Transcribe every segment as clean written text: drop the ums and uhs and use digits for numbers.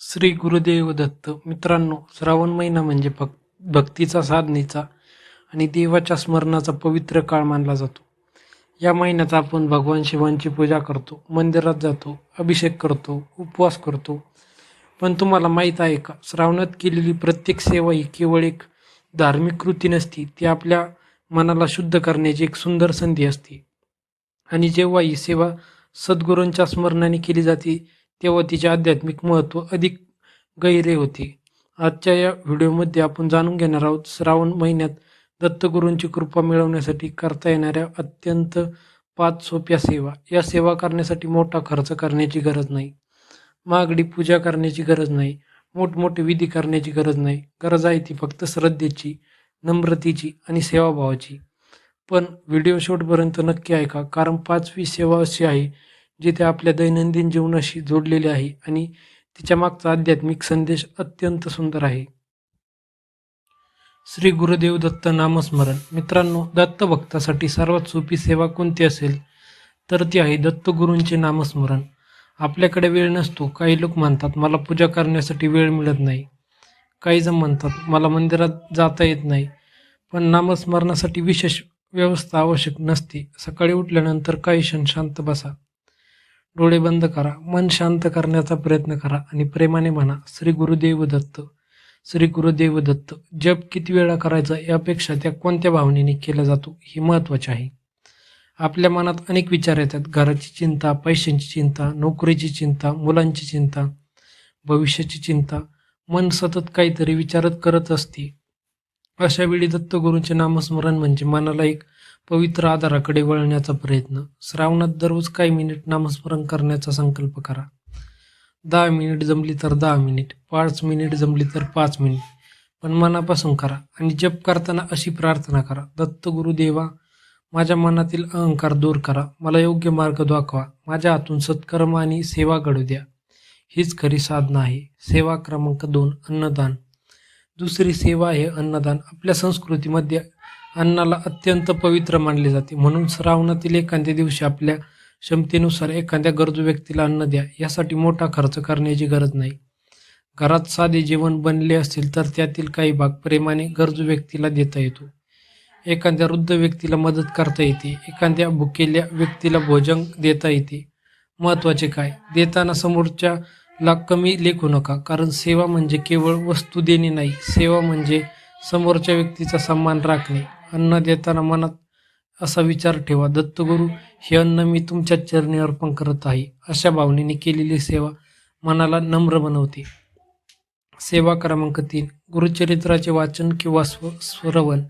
श्री गुरुदेव दत्त. मित्रांनो, श्रावण महिना म्हणजे भक्तीचा, साधनेचा आणि देवाच्या स्मरणाचा पवित्र काळ मानला जातो. या महिन्यात आपण भगवान शिवांची पूजा करतो, मंदिरात जातो, अभिषेक करतो, उपवास करतो. पण तुम्हाला माहीत आहे का, श्रावणात केलेली प्रत्येक सेवा ही केवळ एक धार्मिक कृती नसती, ती आपल्या मनाला शुद्ध करण्याची एक सुंदर संधी असते. आणि जेव्हा ही सेवा सद्गुरूंच्या स्मरणाने केली जाते, तेव्हा तिचे आध्यात्मिक महत्त्व अधिक गहिरे होते. आजच्या या व्हिडिओमध्ये आपण जाणून घेणार आहोत श्रावण महिन्यात दत्तगुरूंची कृपा मिळवण्यासाठी करता येणाऱ्या अत्यंत 5 सोप्या सेवा. या सेवा करण्यासाठी मोठा खर्च करण्याची गरज नाही, महागडी पूजा करण्याची गरज नाही, मोठमोठे विधी करण्याची गरज नाही. गरज आहे ती फक्त श्रद्धेची, नम्रतेची आणि सेवाभावाची. पण व्हिडिओ शेवटपर्यंत नक्की ऐका, कारण 5वी सेवा अशी आहे जिथे आपल्या दैनंदिन जीवनाशी जोडलेली आहे आणि तिच्या मागचा आध्यात्मिक संदेश अत्यंत सुंदर आहे. श्री गुरुदेव दत्त नामस्मरण. मित्रांनो, दत्त भक्तासाठी सर्वात सोपी सेवा कोणती असेल तर ती आहे दत्तगुरूंचे नामस्मरण. आपल्याकडे वेळ नसतो. काही लोक म्हणतात मला पूजा करण्यासाठी वेळ मिळत नाही. काही जण म्हणतात मला मंदिरात जाता येत नाही. पण नामस्मरणासाठी विशेष व्यवस्था आवश्यक नसते. सकाळी उठल्यानंतर काही क्षण शांत बसा, डोळे बंद करा, मन शांत करण्याचा प्रयत्न करा आणि प्रेमाने म्हणा, श्री गुरुदेव दत्त, श्री गुरुदेव दत्त. जप किती वेळा करायचा यापेक्षा त्या कोणत्या भावनेने केला जातो हे महत्त्वाचे आहे. आपल्या मनात अनेक विचार येतात. घराची चिंता, पैशांची चिंता, नोकरीची चिंता, मुलांची चिंता, भविष्याची चिंता. मन सतत काहीतरी विचारत करत असते. अशा वेळी दत्तगुरूंचे नामस्मरण म्हणजे मनाला एक पवित्र आधाराकडे वळण्याचा प्रयत्न. श्रावणात दररोज काही मिनिट नामस्मरण करण्याचा संकल्प करा. 10 मिनिट जमली तर 10 मिनिट, 5 मिनिट जमली तर 5 मिनिट, पण मनापासून करा. आणि जप करताना अशी प्रार्थना करा, दत्तगुरुदेवा, माझ्या मनातील अहंकार दूर करा, मला योग्य मार्ग दाखवा, माझ्या हातून सत्कर्म आणि सेवा घडू द्या. हीच खरी साधना आहे. सेवा क्रमांक 2, अन्नदान. दुसरी सेवा आहे अन्नदान. आपल्या संस्कृतीमध्ये अन्नाला अत्यंत पवित्र मानले जाते. म्हणून श्रावणातील एखाद्या दिवशी आपल्या क्षमतेनुसार एखाद्या गरजू व्यक्तीला अन्न द्या. यासाठी मोठा खर्च करण्याची गरज नाही. घरात साधे जेवण बनले असेल तर त्यातील काही भाग प्रेमाने गरजू व्यक्तीला देता येतो. एखाद्या वृद्ध व्यक्तीला मदत करता येते. एखाद्या भुकेल्या व्यक्तीला भोजन देता येते. महत्त्वाचे काय? देताना समोरच्याला कमी लेखू नका, कारण सेवा म्हणजे केवळ वस्तू देणे नाही. सेवा म्हणजे समोरच्या व्यक्तीचा सन्मान राखणे. अन्न देताना मनात असा विचार ठेवा, दत्तगुरू, हे अन्न मी तुमच्या चरणी अर्पण करत आहे. अशा भावनेने केलेली सेवा मनाला नम्र बनवते. सेवा क्रमांक 3, गुरुचरित्राचे वाचन किंवा श्रवण.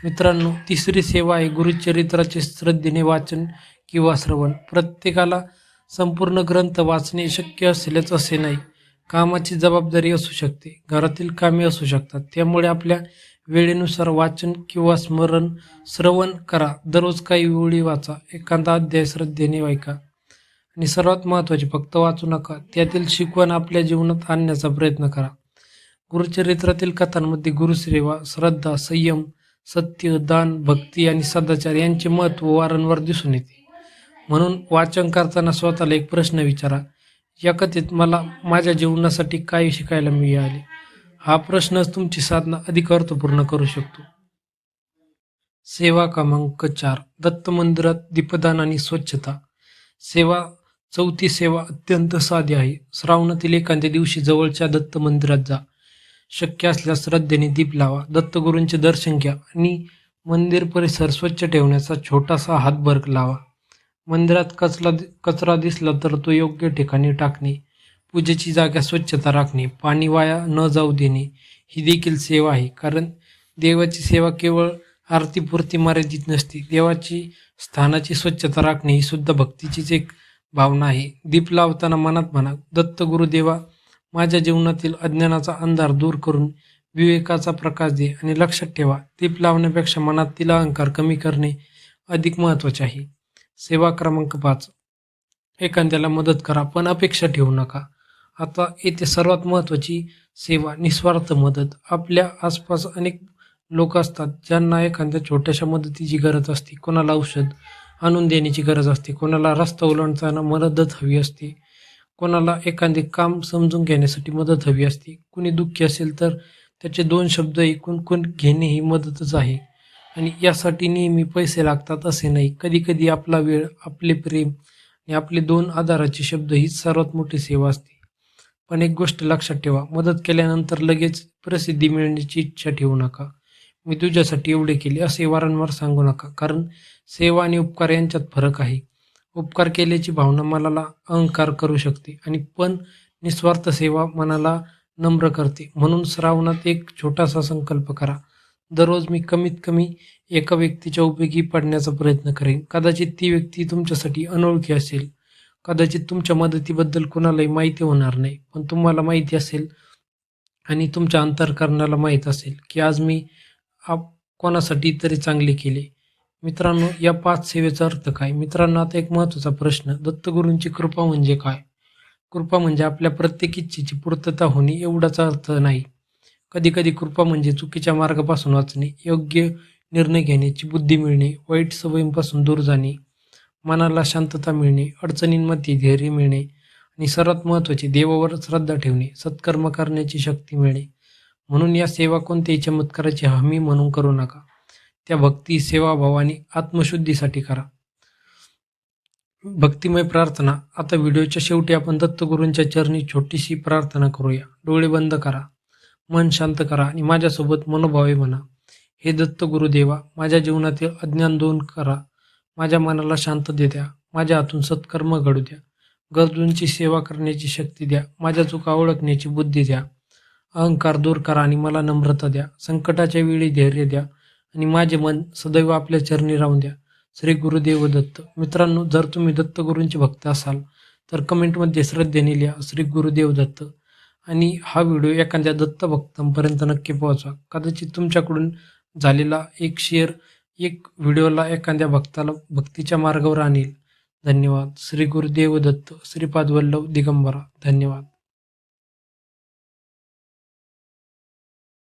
मित्रांनो, तिसरी सेवा आहे गुरुचरित्राचे श्रद्धेने वाचन किंवा श्रवण. प्रत्येकाला संपूर्ण ग्रंथ वाचणे शक्य असेलच असे नाही. कामाची जबाबदारी असू शकते, घरातील कामे असू शकतात. त्यामुळे आपल्या वेळेनुसार वाचन किंवा श्रवण करा. दररोज काही ओळी वाचा, एखादा अध्याय श्रद्धेने ऐका आणि सर्वात महत्त्वाचे, फक्त वाचू नका, त्यातील शिकवण आपल्या जीवनात आणण्याचा प्रयत्न करा. गुरुचरित्रातील कथांमध्ये गुरुसेवा, श्रद्धा, संयम, सत्य, दान, भक्ती आणि सदाचार यांचे महत्त्व वारंवार दिसून येते. म्हणून वाचन करताना स्वतःला एक प्रश्न विचारा, या कथेत मला माझ्या जीवनासाठी काय शिकायला मिळाले? हा प्रश्नच तुमची साधना अधिक अर्थपूर्ण करू शकतो. सेवा क्रमांक 4, दत्त मंदिरात दीपदान आणि स्वच्छता. सेवा चौथी सेवा अत्यंत साधी आहे. श्रावणातील एखाद्या दिवशी जवळच्या दत्त मंदिरात जा. शक्य असल्यास श्रद्धेने दीप लावा, दत्तगुरूंचे दर्शन घ्या आणि मंदिर परिसर स्वच्छ ठेवण्याचा छोटासा हातभार लावा. मंदिरात कचरा दिसला तर तो योग्य ठिकाणी टाकणे, पूजेची जागा स्वच्छता राखणे, पाणी वाया न जाऊ देणे ही देखील सेवा आहे. कारण देवाची सेवा केवळ आरतीपुरती मर्यादित नसते. देवाची स्थानाची स्वच्छता राखणे ही सुद्धा भक्तीचीच एक भावना आहे. दीप लावताना मनात म्हणा, दत्त गुरुदेवा, माझ्या जीवनातील अज्ञानाचा अंधार दूर करून विवेकाचा प्रकाश दे. आणि लक्षात ठेवा, दीप लावण्यापेक्षा मनातील अहंकार कमी करणे अधिक महत्त्वाचे आहे. सेवा क्रमांक 5, एखाद्याला मदत करा, पण अपेक्षा ठेवू नका. आता येथे सर्वात महत्त्वाची सेवा, निस्वार्थ मदत. आपल्या आसपास अनेक लोक असतात ज्यांना एखाद्या छोट्याशा मदतीची गरज असते. कोणाला औषध आणून देण्याची गरज असते, कोणाला रस्ता ओलांडताना मदत हवी असते, कोणाला एखादे काम समजून घेण्यासाठी मदत हवी असते. कुणी दुःखी असेल तर त्याचे 2 शब्द ऐकून घेणे ही मदतच आहे. आणि यासाठी नेहमी पैसे लागतात असे नाही. कधी-कधी आपला वेळ, आपले प्रेम आणि आपले 2 आधाराचे शब्द हीच सर्वात मोठी सेवा असते. पण एक गोष्ट लक्षात ठेवा, मदत केल्यानंतर लगेच प्रसिद्धी मिळण्याची इच्छा ठेवू नका. मी तुझ्यासाठी एवढे केले असे वारंवार सांगू नका. कारण सेवा आणि उपकार यांच्यात फरक आहे. उपकार केल्याची भावना मनाला अहंकार करू शकते आणि पण निस्वार्थ सेवा मनाला नम्र करते. म्हणून श्रावणात एक छोटासा संकल्प करा. दररोज मी कमीत कमी एका व्यक्तीच्या उपयोगी पडण्याचा प्रयत्न करेन. कदाचित ती व्यक्ती तुमच्यासाठी अनोळखी असेल. कदाचित तुमच्या मदतीबद्दल कुणालाही माहिती होणार नाही. पण तुम्हाला माहिती असेल आणि तुमच्या अंतःकरणाला माहीत असेल, की आज मी कोणासाठी तरी चांगले केले. मित्रांनो, या 5 सेवेचा अर्थ काय? मित्रांनो, आता एक महत्त्वाचा प्रश्न. दत्तगुरूंची कृपा म्हणजे काय? कृपा म्हणजे आपल्या प्रत्येक इच्छेची पूर्तता होणे एवढाच अर्थ नाही. कधी-कधी कृपा म्हणजे चुकीच्या मार्गापासून वाचणे, योग्य निर्णय घेण्याची बुद्धी मिळणे, वाईट सवयींपासून दूर जाणे, मनाला शांतता मिळणे, अडचणींमध्ये धैर्य मिळणे आणि सर्वात महत्त्वाचे देवावर श्रद्धा ठेवणे, सत्कर्म करण्याची शक्ती मिळणे. म्हणून या सेवा कोणत्याही चमत्काराची हमी म्हणून करू नका. त्या भक्ती, सेवाभाव आणि आत्मशुद्धीसाठी करा. भक्तिमय प्रार्थना. आता व्हिडिओच्या शेवटी आपण दत्तगुरूंच्या चरणी छोटीशी प्रार्थना करूया. डोळे बंद करा, मन शांत करा आणि माझ्यासोबत मनोभावे म्हणा. हे दत्तगुरुदेवा, माझ्या जीवनातील अज्ञान दूर करा. माझ्या मनाला शांतता द्या. माझ्या हातून सत्कर्म घडू द्या. गरजूंची सेवा करण्याची शक्ती द्या. माझ्या चुका ओळखण्याची बुद्धी द्या. अहंकार दूर करा आणि मला नम्रता द्या. संकटाच्या वेळी धैर्य द्या आणि माझे मन सदैव आपल्या चरणी राहून द्या. श्री गुरुदेव दत्त. मित्रांनो, जर तुम्ही दत्तगुरूंचे भक्त असाल तर कमेंटमध्ये श्रद्धेने लिहा, श्री गुरुदेव दत्त. आणि हा व्हिडिओ एखाद्या दत्तभक्तांपर्यंत नक्की पोहोचवा. कदाचित तुमच्याकडून झालेला एक शेअर एक व्हिडिओला एखाद्या भक्ताला भक्तीच्या मार्गावर आणेल. धन्यवाद. श्री गुरुदेव दत्त. श्रीपाद वल्लभ दिगंबरा. धन्यवाद.